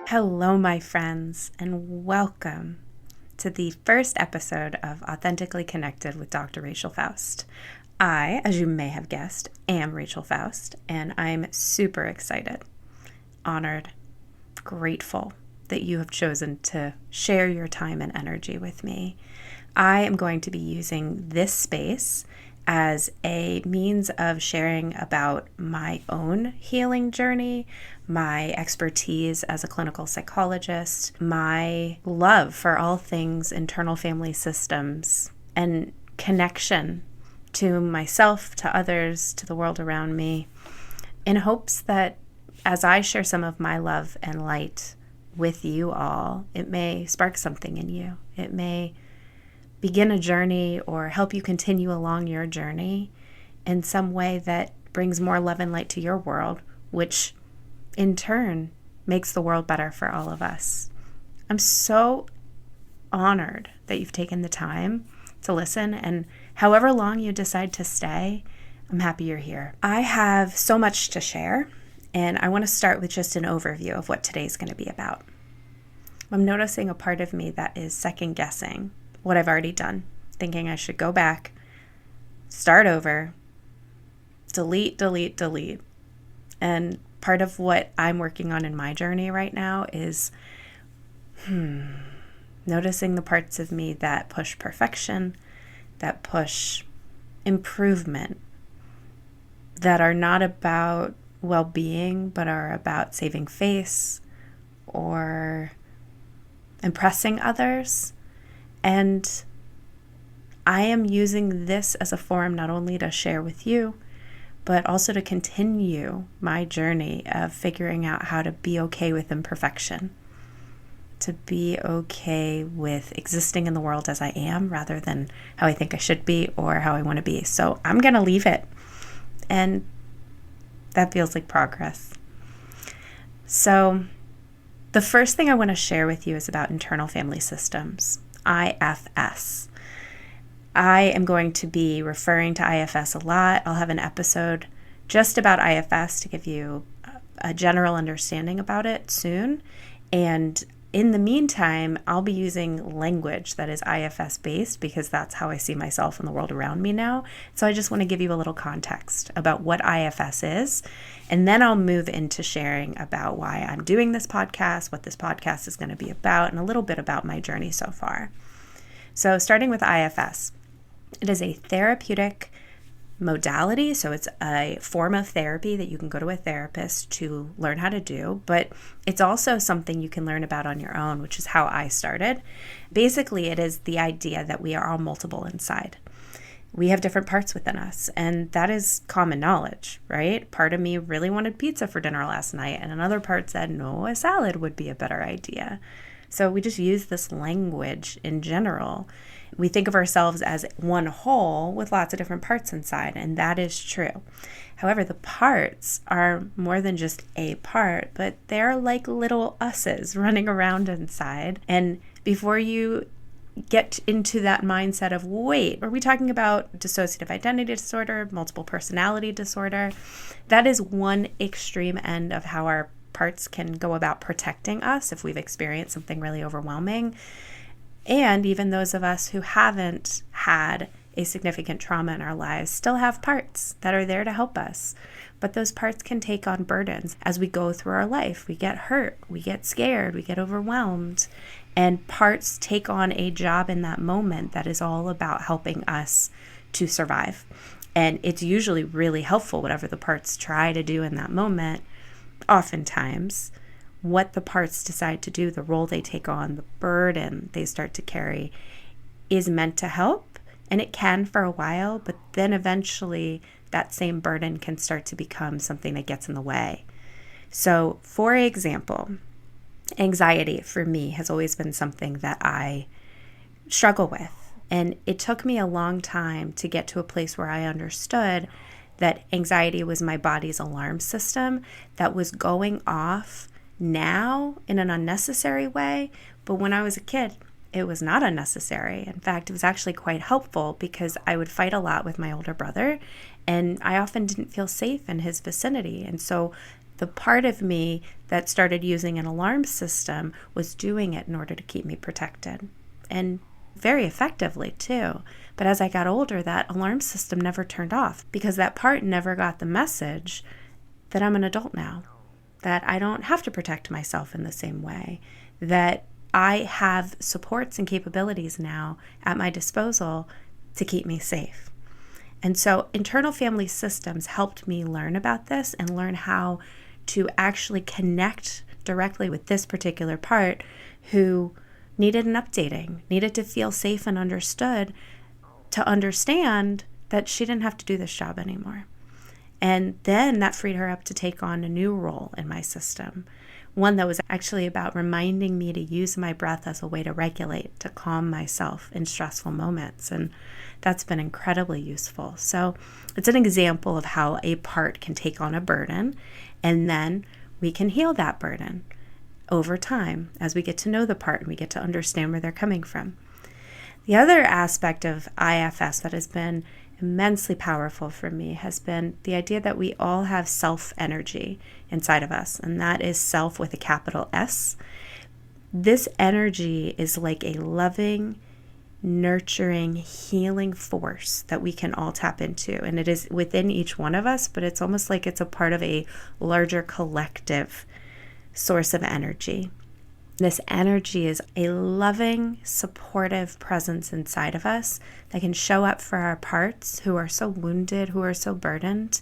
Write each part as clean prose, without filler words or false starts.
Hello, my friends, and welcome to the first episode of Authentically Connected with Dr. Rachel Faust. I, as you may have guessed, am Rachel Faust, and I'm super excited, honored, grateful that you have chosen to share your time and energy with me. I am going to be using this space as a means of sharing about my own healing journey, my expertise as a clinical psychologist, my love for all things internal family systems, and connection to myself, to others, to the world around me, in hopes that as I share some of my love and light with you all, it may spark something in you. It may begin a journey or help you continue along your journey in some way that brings more love and light to your world, which in turn makes the world better for all of us. I'm so honored that you've taken the time to listen, and however long you decide to stay, I'm happy you're here. I have so much to share, and I want to start with just an overview of what today's going to be about. I'm noticing a part of me that is second guessing what I've already done, thinking I should go back, start over, delete. And part of what I'm working on in my journey right now is noticing the parts of me that push perfection, that push improvement, that are not about well-being, but are about saving face or impressing others. And I am using this as a forum not only to share with you, but also to continue my journey of figuring out how to be okay with imperfection, to be okay with existing in the world as I am rather than how I think I should be or how I want to be. So I'm going to leave it. And that feels like progress. So the first thing I want to share with you is about internal family systems. IFS. I am going to be referring to IFS a lot. I'll have an episode just about IFS to give you a general understanding about it soon. And in the meantime, I'll be using language that is IFS based because that's how I see myself in the world around me now. So I just want to give you a little context about what IFS is. And then I'll move into sharing about why I'm doing this podcast, what this podcast is going to be about, and a little bit about my journey so far. So starting with IFS, it is a therapeutic modality. So it's a form of therapy that you can go to a therapist to learn how to do, but it's also something you can learn about on your own, which is how I started. Basically, it is the idea that we are all multiple inside. We have different parts within us, and that is common knowledge, right? Part of me really wanted pizza for dinner last night, and another part said, no, a salad would be a better idea. So we just use this language in general. We think of ourselves as one whole with lots of different parts inside, and that is true. However, the parts are more than just a part, but they're like little us's running around inside. And before you get into that mindset of, wait, are we talking about dissociative identity disorder, multiple personality disorder? That is one extreme end of how our parts can go about protecting us if we've experienced something really overwhelming. And even those of us who haven't had a significant trauma in our lives still have parts that are there to help us. But those parts can take on burdens as we go through our life. We get hurt, we get scared, we get overwhelmed. And parts take on a job in that moment that is all about helping us to survive. And it's usually really helpful, whatever the parts try to do in that moment. Oftentimes, what the parts decide to do, the role they take on, the burden they start to carry is meant to help. And it can for a while, but then eventually that same burden can start to become something that gets in the way. So, for example, anxiety for me has always been something that I struggle with. And it took me a long time to get to a place where I understood that anxiety was my body's alarm system that was going off now in an unnecessary way. But when I was a kid, it was not unnecessary. In fact, it was actually quite helpful because I would fight a lot with my older brother, and I often didn't feel safe in his vicinity. And so The part of me that started using an alarm system was doing it in order to keep me protected, and very effectively too. But as I got older, that alarm system never turned off because that part never got the message that I'm an adult now, that I don't have to protect myself in the same way, that I have supports and capabilities now at my disposal to keep me safe. And so internal family systems helped me learn about this and learn how to actually connect directly with this particular part who needed an updating, needed to feel safe and understood, to understand that she didn't have to do this job anymore. And then that freed her up to take on a new role in my system, one that was actually about reminding me to use my breath as a way to regulate, to calm myself in stressful moments. And that's been incredibly useful. So it's an example of how a part can take on a burden, and then we can heal that burden over time as we get to know the part and we get to understand where they're coming from. The other aspect of IFS that has been immensely powerful for me has been the idea that we all have self energy inside of us, and that is self with a capital S. This energy is like a loving, nurturing, healing force that we can all tap into, and it is within each one of us, but it's almost like it's a part of a larger collective source of energy. This energy is a loving, supportive presence inside of us that can show up for our parts who are so wounded, who are so burdened,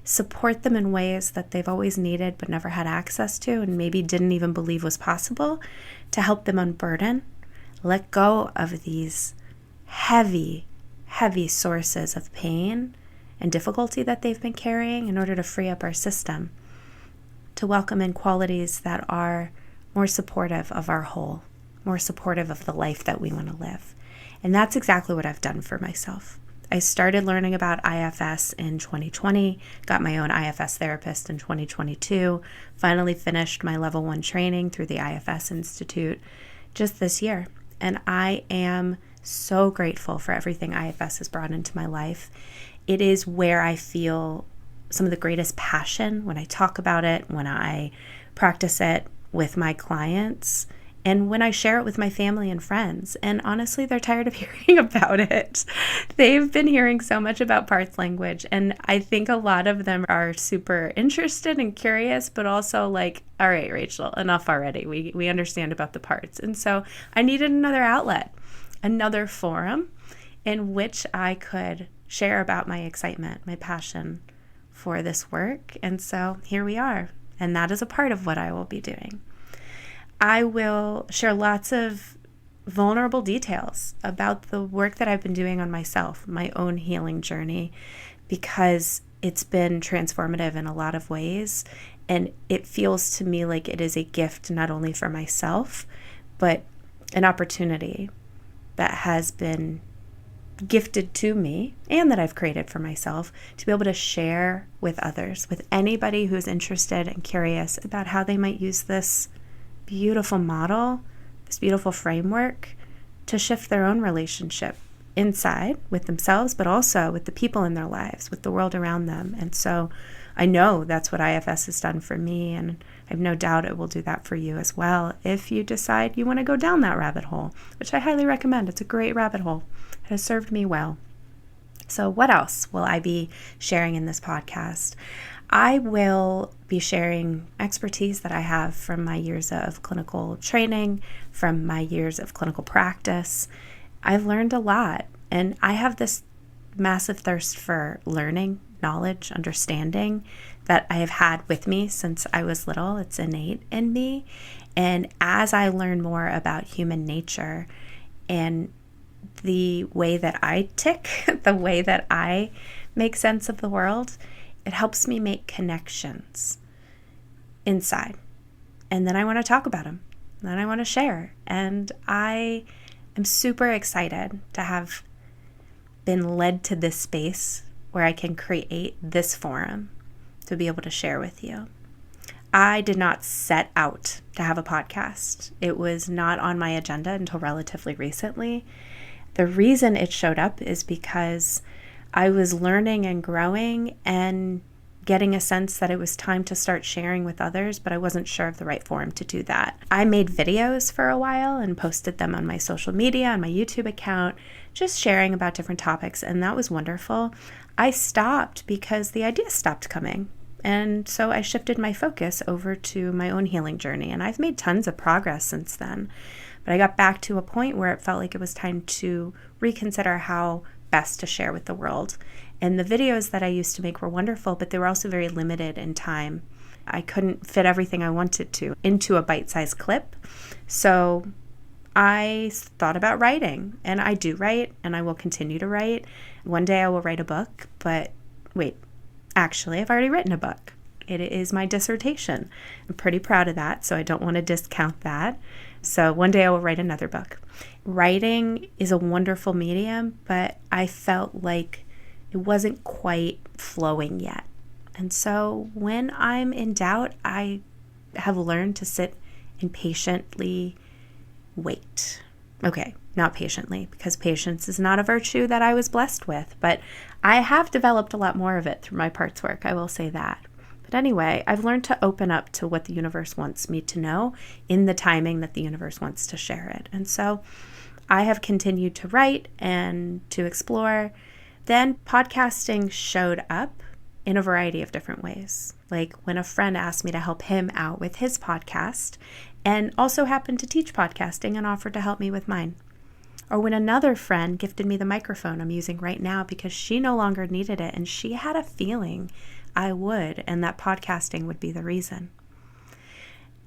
support them in ways that they've always needed but never had access to and maybe didn't even believe was possible, to help them unburden, let go of these heavy, heavy sources of pain and difficulty that they've been carrying in order to free up our system, to welcome in qualities that are more supportive of our whole, more supportive of the life that we want to live. And that's exactly what I've done for myself. I started learning about IFS in 2020, got my own IFS therapist in 2022, finally finished my level 1 training through the IFS Institute just this year. And I am so grateful for everything IFS has brought into my life. It is where I feel some of the greatest passion when I talk about it, when I practice it with my clients, and when I share it with my family and friends. And honestly, they're tired of hearing about it. They've been hearing so much about parts language, and I think a lot of them are super interested and curious, but also like, all right, Rachel, enough already. We understand about the parts. And so I needed another outlet, another forum in which I could share about my excitement, my passion for this work. And so here we are. And that is a part of what I will be doing. I will share lots of vulnerable details about the work that I've been doing on myself, my own healing journey, because it's been transformative in a lot of ways. And it feels to me like it is a gift not only for myself, but an opportunity that has been gifted to me and that I've created for myself to be able to share with others, with anybody who's interested and curious about how they might use this beautiful model, this beautiful framework to shift their own relationship inside with themselves, but also with the people in their lives, with the world around them. And so I know that's what IFS has done for me, and I have no doubt it will do that for you as well if you decide you want to go down that rabbit hole, which I highly recommend. It's a great rabbit hole. It has served me well. So what else will I be sharing in this podcast? I will be sharing expertise that I have from my years of clinical training, from my years of clinical practice. I've learned a lot, and I have this massive thirst for learning, knowledge, understanding that I have had with me since I was little. It's innate in me. And as I learn more about human nature and the way that I tick, the way that I make sense of the world, it helps me make connections inside. And then I want to talk about them. Then I want to share. And I am super excited to have been led to this space where I can create this forum to be able to share with you. I did not set out to have a podcast. It was not on my agenda until relatively recently. The reason it showed up is because I was learning and growing and getting a sense that it was time to start sharing with others, but I wasn't sure of the right forum to do that. I made videos for a while and posted them on my social media, on my YouTube account, just sharing about different topics, and that was wonderful. I stopped because the ideas stopped coming. And so I shifted my focus over to my own healing journey, and I've made tons of progress since then. But I got back to a point where it felt like it was time to reconsider how best to share with the world. And the videos that I used to make were wonderful, but they were also very limited in time. I couldn't fit everything I wanted to into a bite-sized clip. So I thought about writing, and I do write, and I will continue to write. One day I will write a book, but wait, actually, I've already written a book. It is my dissertation. I'm pretty proud of that, so I don't want to discount that. So one day I will write another book. Writing is a wonderful medium, but I felt like it wasn't quite flowing yet. And so when I'm in doubt, I have learned to sit and patiently wait. Okay, not patiently, because patience is not a virtue that I was blessed with, but I have developed a lot more of it through my parts work, I will say that. But anyway, I've learned to open up to what the universe wants me to know in the timing that the universe wants to share it. And so I have continued to write and to explore. Then podcasting showed up in a variety of different ways. Like when a friend asked me to help him out with his podcast and also happened to teach podcasting and offered to help me with mine. Or when another friend gifted me the microphone I'm using right now because she no longer needed it and she had a feeling I would, and that podcasting would be the reason.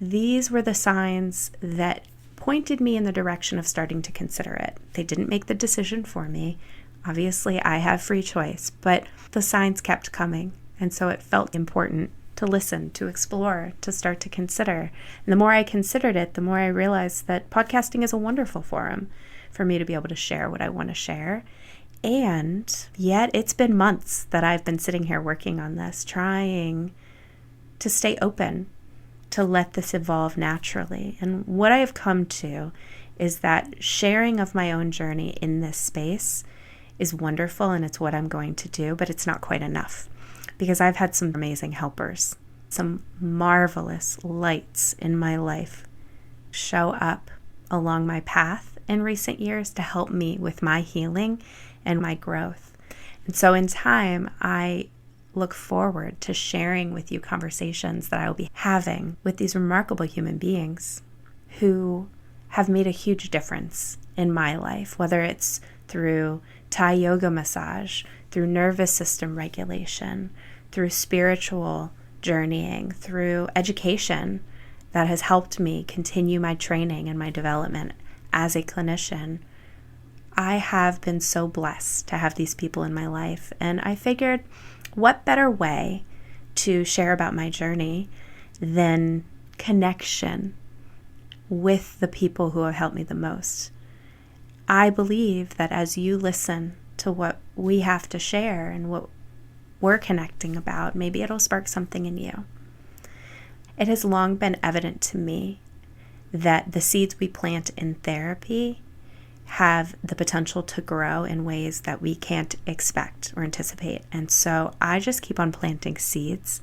These were the signs that pointed me in the direction of starting to consider it. They didn't make the decision for me. Obviously, I have free choice, but the signs kept coming, and so it felt important to listen, to explore, to start to consider. And the more I considered it, the more I realized that podcasting is a wonderful forum for me to be able to share what I want to share. And yet it's been months that I've been sitting here working on this, trying to stay open, to let this evolve naturally. And what I have come to is that sharing of my own journey in this space is wonderful, and it's what I'm going to do, but it's not quite enough because I've had some amazing helpers, some marvelous lights in my life show up along my path in recent years to help me with my healing and my growth. And so in time, I look forward to sharing with you conversations that I will be having with these remarkable human beings who have made a huge difference in my life, whether it's through Thai yoga massage, through nervous system regulation, through spiritual journeying, through education that has helped me continue my training and my development as a clinician. I have been so blessed to have these people in my life, and I figured what better way to share about my journey than connection with the people who have helped me the most. I believe that as you listen to what we have to share and what we're connecting about, maybe it'll spark something in you. It has long been evident to me that the seeds we plant in therapy have the potential to grow in ways that we can't expect or anticipate. And so I just keep on planting seeds,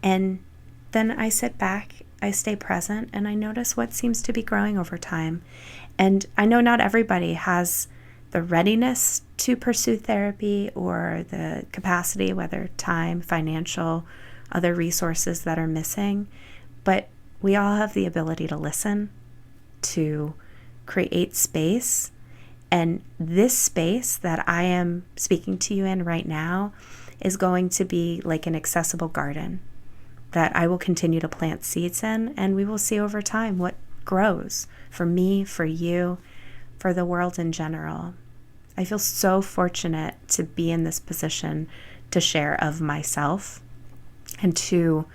and then I sit back, I stay present, and I notice what seems to be growing over time. And I know not everybody has the readiness to pursue therapy or the capacity, whether time, financial, other resources that are missing, but we all have the ability to listen, to create space. And this space that I am speaking to you in right now is going to be like an accessible garden that I will continue to plant seeds in, and we will see over time what grows for me, for you, for the world in general. I feel so fortunate to be in this position to share of myself and to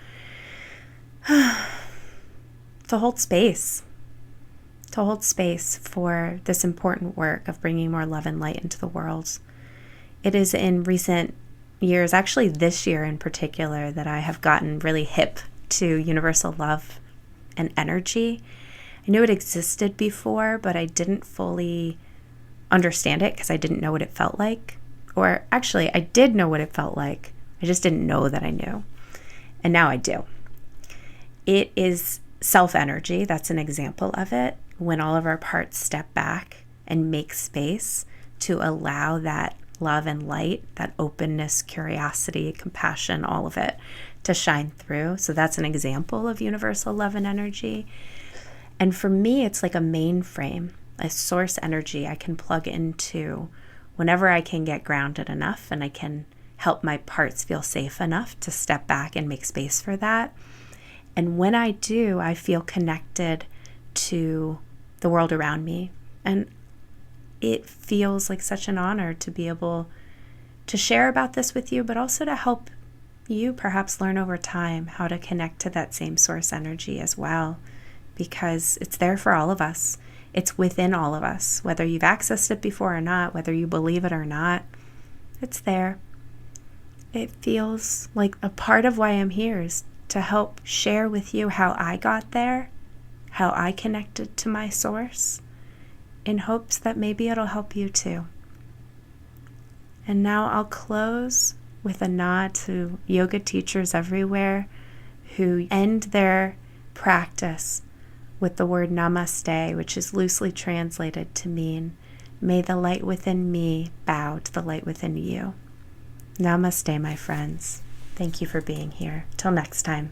hold space. To hold space for this important work of bringing more love and light into the world. It is in recent years, actually this year in particular, that I have gotten really hip to universal love and energy. I knew it existed before, but I didn't fully understand it because I didn't know what it felt like. Or actually, I did know what it felt like. I just didn't know that I knew. And now I do. It is self-energy. That's an example of it. When all of our parts step back and make space to allow that love and light, that openness, curiosity, compassion, all of it to shine through. So that's an example of universal love and energy. And for me, it's like a mainframe, a source energy I can plug into whenever I can get grounded enough and I can help my parts feel safe enough to step back and make space for that. And when I do, I feel connected to the world around me. And it feels like such an honor to be able to share about this with you, but also to help you perhaps learn over time how to connect to that same source energy as well, because it's there for all of us. It's within all of us, whether you've accessed it before or not, whether you believe it or not, it's there. It feels like a part of why I'm here is to help share with you how I got there, how I connected to my source, in hopes that maybe it'll help you too. And now I'll close with a nod to yoga teachers everywhere who end their practice with the word namaste, which is loosely translated to mean, may the light within me bow to the light within you. Namaste, my friends. Thank you for being here. Till next time.